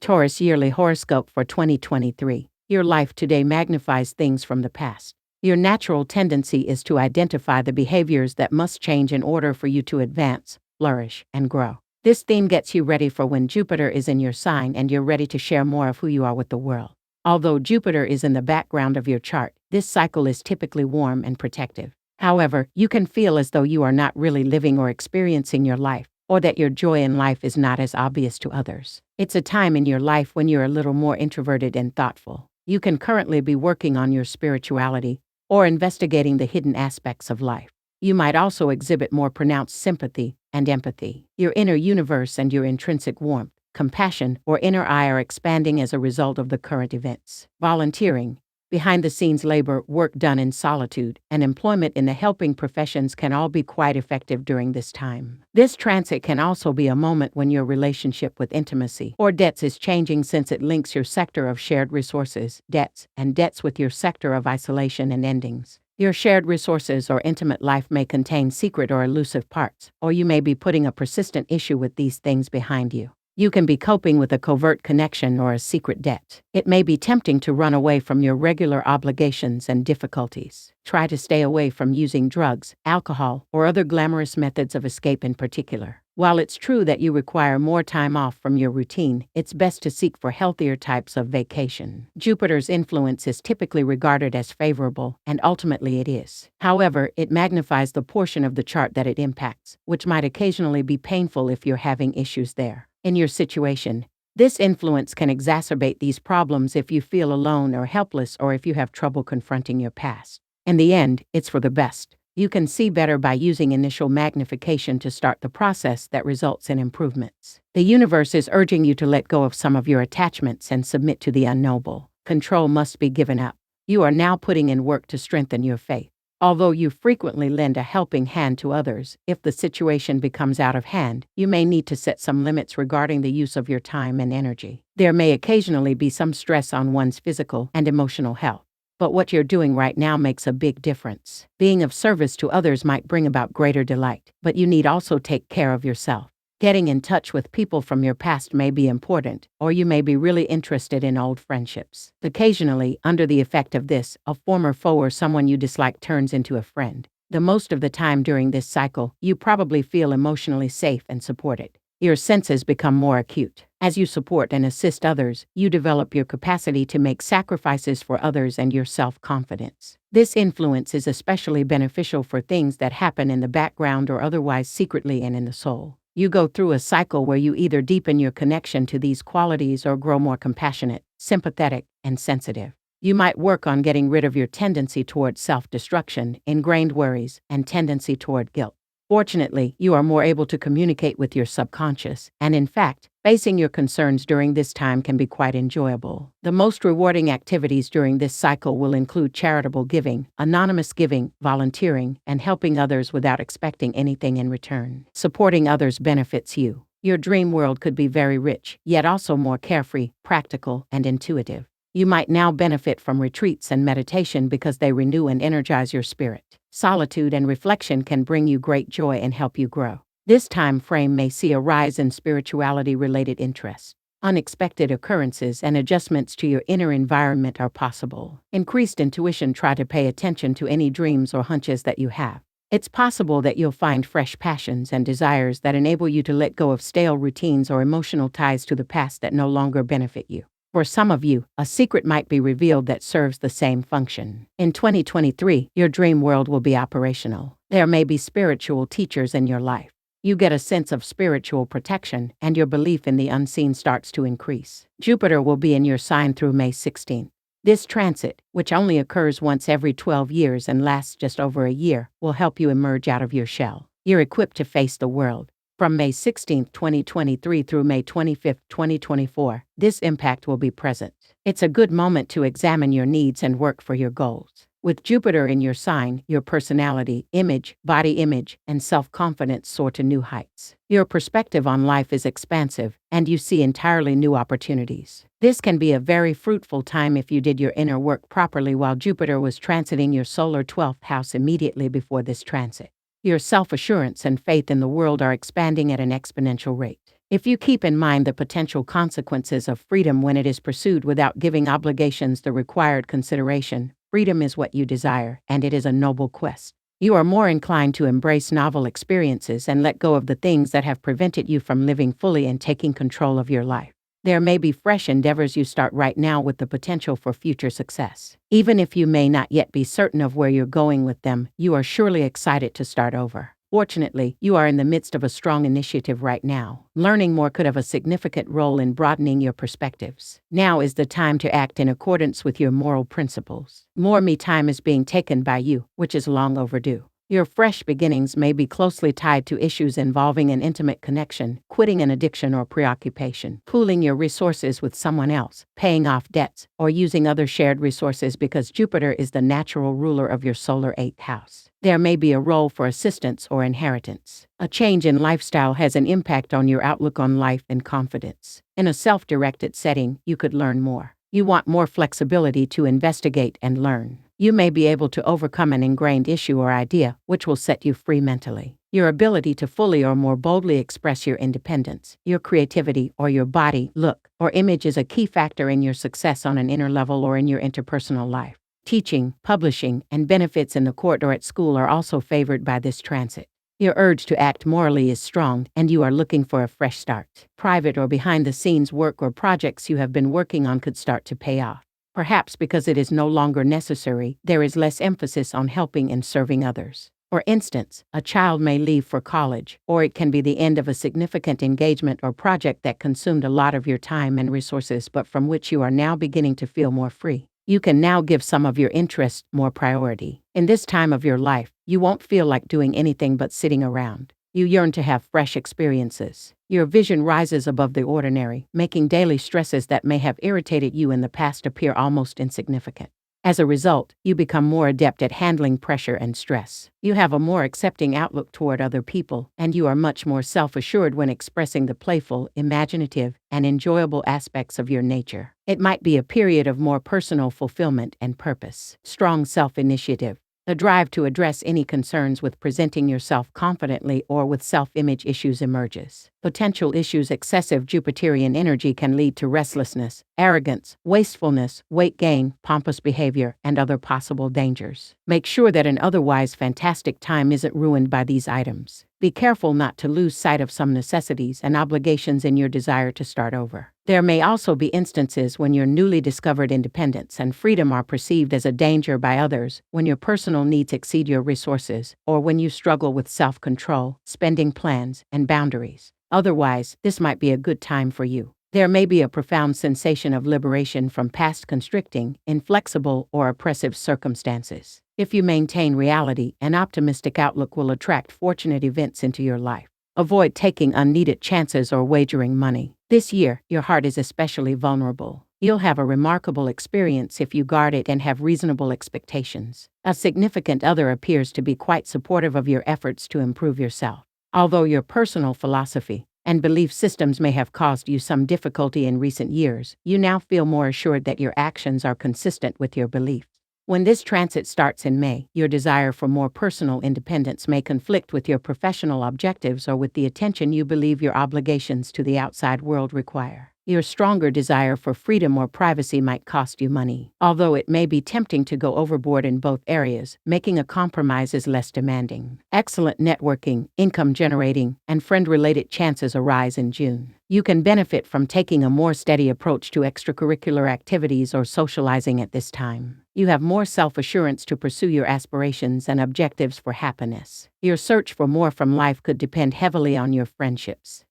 Taurus Yearly Horoscope for 2023. Your life today magnifies things from the past. Your natural tendency is to identify the behaviors that must change in order for you to advance, flourish, and grow. This theme gets you ready for when Jupiter is in your sign and you're ready to share more of who you are with the world. Although Jupiter is in the background of your chart, this cycle is typically warm and protective. However, you can feel as though you are not really living or experiencing your life, or that your joy in life is not as obvious to others. It's a time in your life when you're a little more introverted and thoughtful. You can currently be working on your spirituality or investigating the hidden aspects of life. You might also exhibit more pronounced sympathy and empathy. Your inner universe and your intrinsic warmth, compassion, or inner eye are expanding as a result of the current events. Volunteering, behind-the-scenes labor, work done in solitude, and employment in the helping professions can all be quite effective during this time. This transit can also be a moment when your relationship with intimacy or debts is changing, since it links your sector of shared resources, debts with your sector of isolation and endings. Your shared resources or intimate life may contain secret or elusive parts, or you may be putting a persistent issue with these things behind you. You can be coping with a covert connection or a secret debt. It may be tempting to run away from your regular obligations and difficulties. Try to stay away from using drugs, alcohol, or other glamorous methods of escape in particular. While it's true that you require more time off from your routine, it's best to seek for healthier types of vacation. Jupiter's influence is typically regarded as favorable, and ultimately it is. However, it magnifies the portion of the chart that it impacts, which might occasionally be painful if you're having issues there. In your situation, this influence can exacerbate these problems if you feel alone or helpless, or if you have trouble confronting your past. In the end, it's for the best. You can see better by using initial magnification to start the process that results in improvements. The universe is urging you to let go of some of your attachments and submit to the unknowable. Control must be given up. You are now putting in work to strengthen your faith. Although you frequently lend a helping hand to others, if the situation becomes out of hand, you may need to set some limits regarding the use of your time and energy. There may occasionally be some stress on one's physical and emotional health, but what you're doing right now makes a big difference. Being of service to others might bring about greater delight, but you need also take care of yourself. Getting in touch with people from your past may be important, or you may be really interested in old friendships. Occasionally, under the effect of this, a former foe or someone you dislike turns into a friend. The most of the time during this cycle, you probably feel emotionally safe and supported. Your senses become more acute. As you support and assist others, you develop your capacity to make sacrifices for others and your self-confidence. This influence is especially beneficial for things that happen in the background or otherwise secretly and in the soul. You go through a cycle where you either deepen your connection to these qualities or grow more compassionate, sympathetic, and sensitive. You might work on getting rid of your tendency toward self-destruction, ingrained worries, and tendency toward guilt. Fortunately, you are more able to communicate with your subconscious, and in fact, facing your concerns during this time can be quite enjoyable. The most rewarding activities during this cycle will include charitable giving, anonymous giving, volunteering, and helping others without expecting anything in return. Supporting others benefits you. Your dream world could be very rich, yet also more carefree, practical, and intuitive. You might now benefit from retreats and meditation because they renew and energize your spirit. Solitude and reflection can bring you great joy and help you grow. This time frame may see a rise in spirituality-related interests. Unexpected occurrences and adjustments to your inner environment are possible. Increased intuition. Try to pay attention to any dreams or hunches that you have. It's possible that you'll find fresh passions and desires that enable you to let go of stale routines or emotional ties to the past that no longer benefit you. For some of you, a secret might be revealed that serves the same function. In 2023, your dream world will be operational. There may be spiritual teachers in your life. You get a sense of spiritual protection, and your belief in the unseen starts to increase. Jupiter will be in your sign through May 16th. This transit, which only occurs once every 12 years and lasts just over a year, will help you emerge out of your shell. You're equipped to face the world. From May 16, 2023 through May 25, 2024, this impact will be present. It's a good moment to examine your needs and work for your goals. With Jupiter in your sign, your personality, image, body image, and self-confidence soar to new heights. Your perspective on life is expansive, and you see entirely new opportunities. This can be a very fruitful time if you did your inner work properly while Jupiter was transiting your solar 12th house immediately before this transit. Your self-assurance and faith in the world are expanding at an exponential rate. If you keep in mind the potential consequences of freedom when it is pursued without giving obligations the required consideration, freedom is what you desire, and it is a noble quest. You are more inclined to embrace novel experiences and let go of the things that have prevented you from living fully and taking control of your life. There may be fresh endeavors you start right now with the potential for future success. Even if you may not yet be certain of where you're going with them, you are surely excited to start over. Fortunately, you are in the midst of a strong initiative right now. Learning more could have a significant role in broadening your perspectives. Now is the time to act in accordance with your moral principles. More me time is being taken by you, which is long overdue. Your fresh beginnings may be closely tied to issues involving an intimate connection, quitting an addiction or preoccupation, pooling your resources with someone else, paying off debts, or using other shared resources because Jupiter is the natural ruler of your solar 8th house. There may be a role for assistance or inheritance. A change in lifestyle has an impact on your outlook on life and confidence. In a self-directed setting, you could learn more. You want more flexibility to investigate and learn. You may be able to overcome an ingrained issue or idea, which will set you free mentally. Your ability to fully or more boldly express your independence, your creativity, or your body, look, or image is a key factor in your success on an inner level or in your interpersonal life. Teaching, publishing, and benefits in the court or at school are also favored by this transit. Your urge to act morally is strong, and you are looking for a fresh start. Private or behind-the-scenes work or projects you have been working on could start to pay off. Perhaps because it is no longer necessary, there is less emphasis on helping and serving others. For instance, a child may leave for college, or it can be the end of a significant engagement or project that consumed a lot of your time and resources but from which you are now beginning to feel more free. You can now give some of your interests more priority. In this time of your life, you won't feel like doing anything but sitting around. You yearn to have fresh experiences. Your vision rises above the ordinary, making daily stresses that may have irritated you in the past appear almost insignificant. As a result, you become more adept at handling pressure and stress. You have a more accepting outlook toward other people, and you are much more self-assured when expressing the playful, imaginative, and enjoyable aspects of your nature. It might be a period of more personal fulfillment and purpose. Strong self-initiative. The drive to address any concerns with presenting yourself confidently or with self-image issues emerges. Potential issues. Excessive Jupiterian energy can lead to restlessness, arrogance, wastefulness, weight gain, pompous behavior, and other possible dangers. Make sure that an otherwise fantastic time isn't ruined by these items. Be careful not to lose sight of some necessities and obligations in your desire to start over. There may also be instances when your newly discovered independence and freedom are perceived as a danger by others, when your personal needs exceed your resources, or when you struggle with self-control, spending plans, and boundaries. Otherwise, this might be a good time for you. There may be a profound sensation of liberation from past constricting, inflexible, or oppressive circumstances. If you maintain reality, an optimistic outlook will attract fortunate events into your life. Avoid taking unneeded chances or wagering money. This year, your heart is especially vulnerable. You'll have a remarkable experience if you guard it and have reasonable expectations. A significant other appears to be quite supportive of your efforts to improve yourself. Although your personal philosophy and belief systems may have caused you some difficulty in recent years, you now feel more assured that your actions are consistent with your beliefs. When this transit starts in May, your desire for more personal independence may conflict with your professional objectives or with the attention you believe your obligations to the outside world require. Your stronger desire for freedom or privacy might cost you money. Although it may be tempting to go overboard in both areas, making a compromise is less demanding. Excellent networking, income-generating, and friend-related chances arise in June. You can benefit from taking a more steady approach to extracurricular activities or socializing at this time. You have more self-assurance to pursue your aspirations and objectives for happiness. Your search for more from life could depend heavily on your friendships.